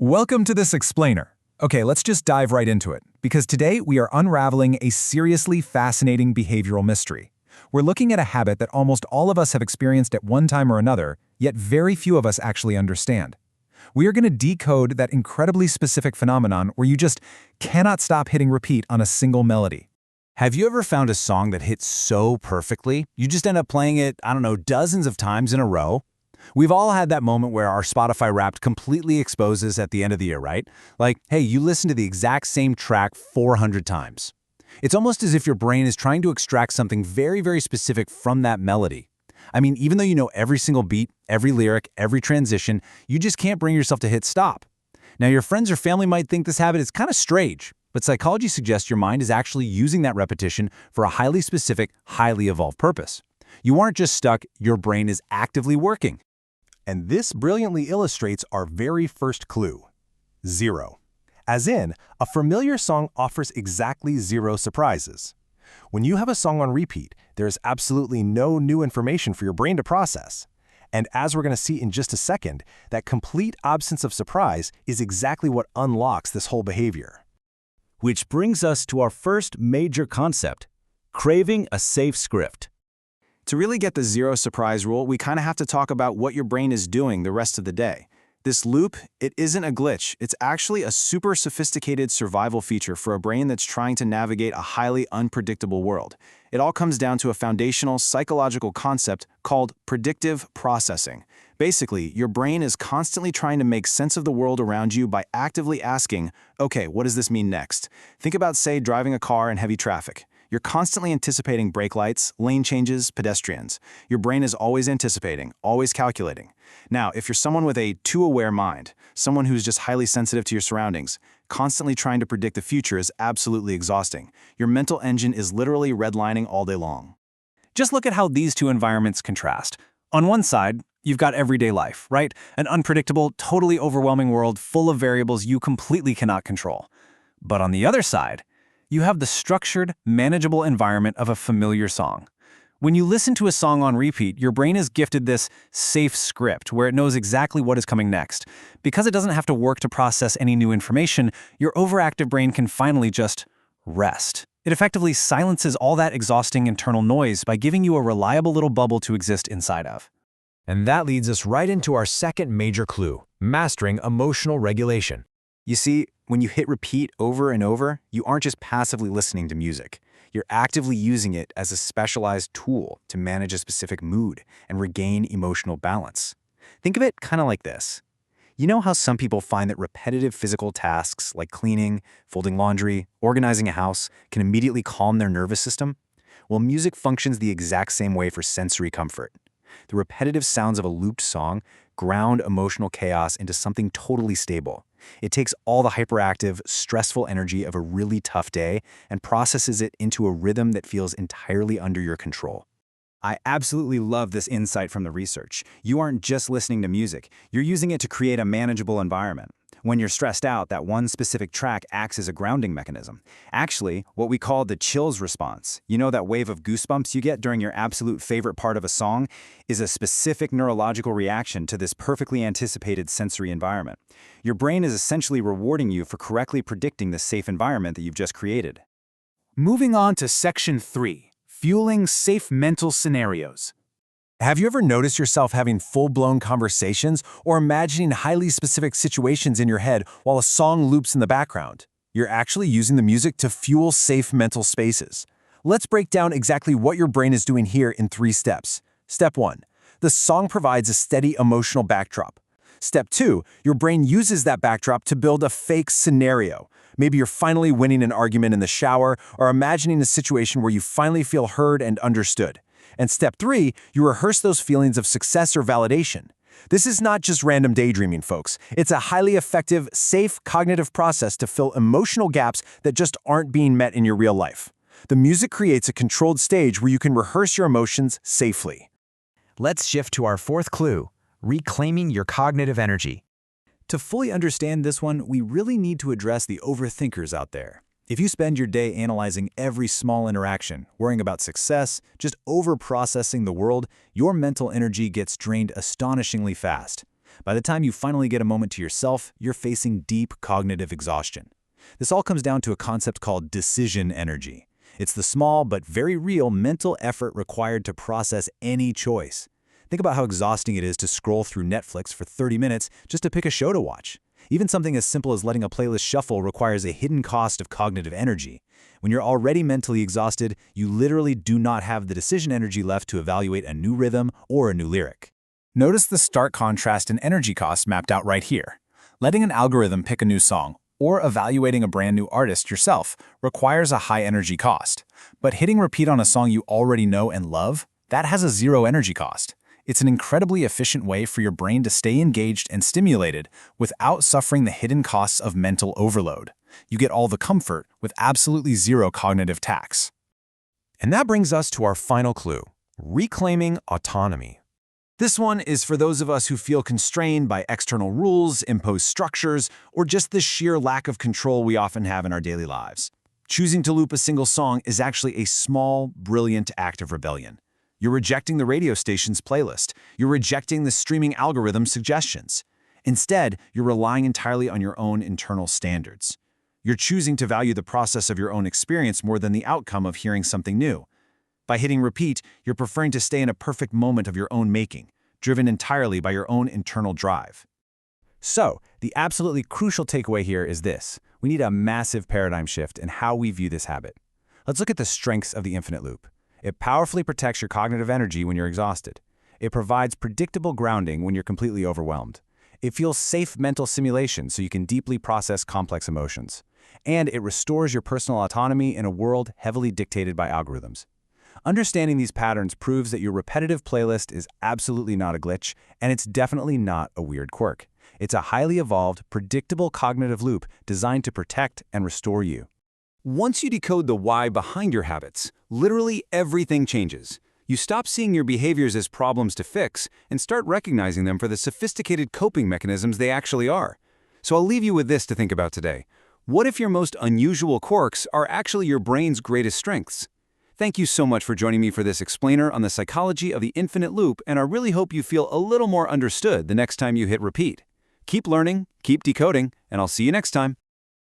Welcome to this explainer. Okay, let's just dive right into it, because today we are unraveling a seriously fascinating behavioral mystery. We're looking at a habit that almost all of us have experienced at one time or another, yet very few of us actually understand. We are going to decode that incredibly specific phenomenon where you just cannot stop hitting repeat on a single melody. Have you ever found a song that hits so perfectly, you just end up playing it, dozens of times in a row? We've all had that moment where our Spotify Wrapped completely exposes at the end of the year, right? Like, hey, you listen to the exact same track 400 times. It's almost as if your brain is trying to extract something very, very specific from that melody. I mean, even though you know every single beat, every lyric, every transition, you just can't bring yourself to hit stop. Now, your friends or family might think this habit is kind of strange, but psychology suggests your mind is actually using that repetition for a highly specific, highly evolved purpose. You aren't just stuck, your brain is actively working. And this brilliantly illustrates our very first clue: zero. As in, a familiar song offers exactly zero surprises. When you have a song on repeat, there is absolutely no new information for your brain to process. And as we're going to see in just a second, that complete absence of surprise is exactly what unlocks this whole behavior. Which brings us to our first major concept: craving a safe script. To really get the zero surprise rule, we kind of have to talk about what your brain is doing the rest of the day. This loop, it isn't a glitch. It's actually a super sophisticated survival feature for a brain that's trying to navigate a highly unpredictable world. It all comes down to a foundational psychological concept called predictive processing. Basically, your brain is constantly trying to make sense of the world around you by actively asking, okay, what does this mean next? Think about, say, driving a car in heavy traffic. You're constantly anticipating brake lights, lane changes, pedestrians. Your brain is always anticipating, always calculating. Now, if you're someone with a too-aware mind, someone who's just highly sensitive to your surroundings, constantly trying to predict the future is absolutely exhausting. Your mental engine is literally redlining all day long. Just look at how these two environments contrast. On one side, you've got everyday life, right? An unpredictable, totally overwhelming world full of variables you completely cannot control. But on the other side, you have the structured, manageable environment of a familiar song. When you listen to a song on repeat, your brain is gifted this safe script where it knows exactly what is coming next. Because it doesn't have to work to process any new information, your overactive brain can finally just rest. It effectively silences all that exhausting internal noise by giving you a reliable little bubble to exist inside of. And that leads us right into our second major clue: mastering emotional regulation. You see, when you hit repeat over and over, you aren't just passively listening to music. You're actively using it as a specialized tool to manage a specific mood and regain emotional balance. Think of it kind of like this. You know how some people find that repetitive physical tasks like cleaning, folding laundry, organizing a house can immediately calm their nervous system? Well, music functions the exact same way for sensory comfort. The repetitive sounds of a looped song ground emotional chaos into something totally stable. It takes all the hyperactive, stressful energy of a really tough day and processes it into a rhythm that feels entirely under your control. I absolutely love this insight from the research. You aren't just listening to music, you're using it to create a manageable environment. When you're stressed out, that one specific track acts as a grounding mechanism. Actually, what we call the chills response, you know, that wave of goosebumps you get during your absolute favorite part of a song, is a specific neurological reaction to this perfectly anticipated sensory environment. Your brain is essentially rewarding you for correctly predicting the safe environment that you've just created. Moving on to Section 3, fueling safe mental scenarios. Have you ever noticed yourself having full-blown conversations or imagining highly specific situations in your head while a song loops in the background? You're actually using the music to fuel safe mental spaces. Let's break down exactly what your brain is doing here in 3 steps. Step 1. The song provides a steady emotional backdrop. Step 2. Your brain uses that backdrop to build a fake scenario. Maybe you're finally winning an argument in the shower or imagining a situation where you finally feel heard and understood. And step 3, you rehearse those feelings of success or validation. This is not just random daydreaming, folks. It's a highly effective, safe cognitive process to fill emotional gaps that just aren't being met in your real life. The music creates a controlled stage where you can rehearse your emotions safely. Let's shift to our fourth clue: reclaiming your cognitive energy. To fully understand this one, we really need to address the overthinkers out there. If you spend your day analyzing every small interaction, worrying about success, just over-processing the world, your mental energy gets drained astonishingly fast. By the time you finally get a moment to yourself, you're facing deep cognitive exhaustion. This all comes down to a concept called decision energy. It's the small but very real mental effort required to process any choice. Think about how exhausting it is to scroll through Netflix for 30 minutes just to pick a show to watch. Even something as simple as letting a playlist shuffle requires a hidden cost of cognitive energy. When you're already mentally exhausted, you literally do not have the decision energy left to evaluate a new rhythm or a new lyric. Notice the stark contrast in energy costs mapped out right here. Letting an algorithm pick a new song or evaluating a brand new artist yourself requires a high energy cost. But hitting repeat on a song you already know and love, that has a zero energy cost. It's an incredibly efficient way for your brain to stay engaged and stimulated without suffering the hidden costs of mental overload. You get all the comfort with absolutely zero cognitive tax. And that brings us to our final clue, reclaiming autonomy. This one is for those of us who feel constrained by external rules, imposed structures, or just the sheer lack of control we often have in our daily lives. Choosing to loop a single song is actually a small, brilliant act of rebellion. You're rejecting the radio station's playlist. You're rejecting the streaming algorithm's suggestions. Instead, you're relying entirely on your own internal standards. You're choosing to value the process of your own experience more than the outcome of hearing something new. By hitting repeat, you're preferring to stay in a perfect moment of your own making, driven entirely by your own internal drive. So, the absolutely crucial takeaway here is this. We need a massive paradigm shift in how we view this habit. Let's look at the strengths of the infinite loop. It powerfully protects your cognitive energy when you're exhausted. It provides predictable grounding when you're completely overwhelmed. It fuels safe mental simulation so you can deeply process complex emotions. And it restores your personal autonomy in a world heavily dictated by algorithms. Understanding these patterns proves that your repetitive playlist is absolutely not a glitch, and it's definitely not a weird quirk. It's a highly evolved, predictable cognitive loop designed to protect and restore you. Once you decode the why behind your habits, literally everything changes. You stop seeing your behaviors as problems to fix and start recognizing them for the sophisticated coping mechanisms they actually are. So I'll leave you with this to think about today. What if your most unusual quirks are actually your brain's greatest strengths? Thank you so much for joining me for this explainer on the psychology of the infinite loop, and I really hope you feel a little more understood the next time you hit repeat. Keep learning, keep decoding, and I'll see you next time.